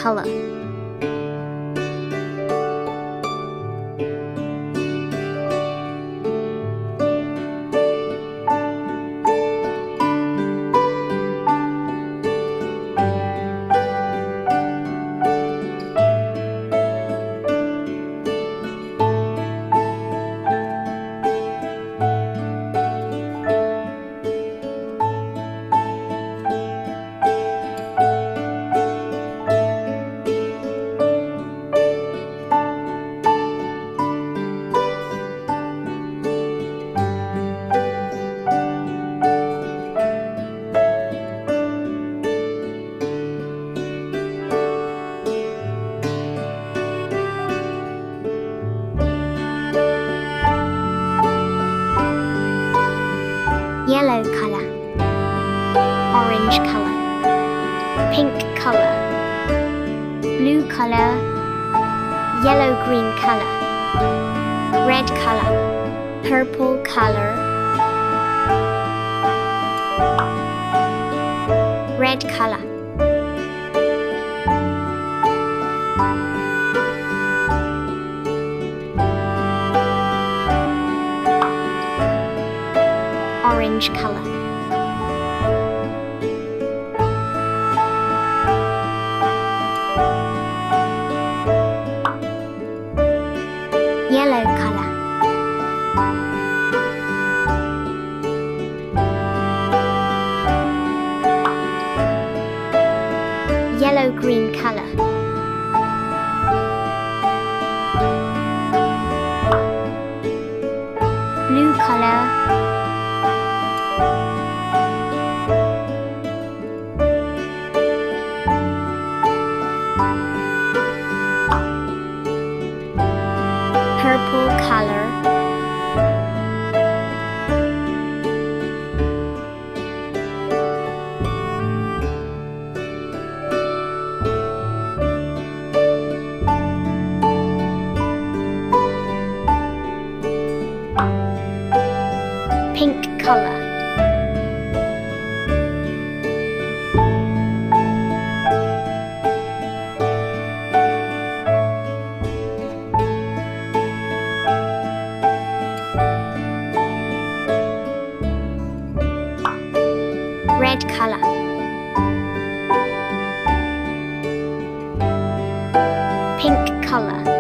color. Yellow color, orange color, pink color, blue color, yellow-green color, red color, purple color, red color, orange color, yellow color, yellow-green color, blue color, purple color, pink color, red color, pink color,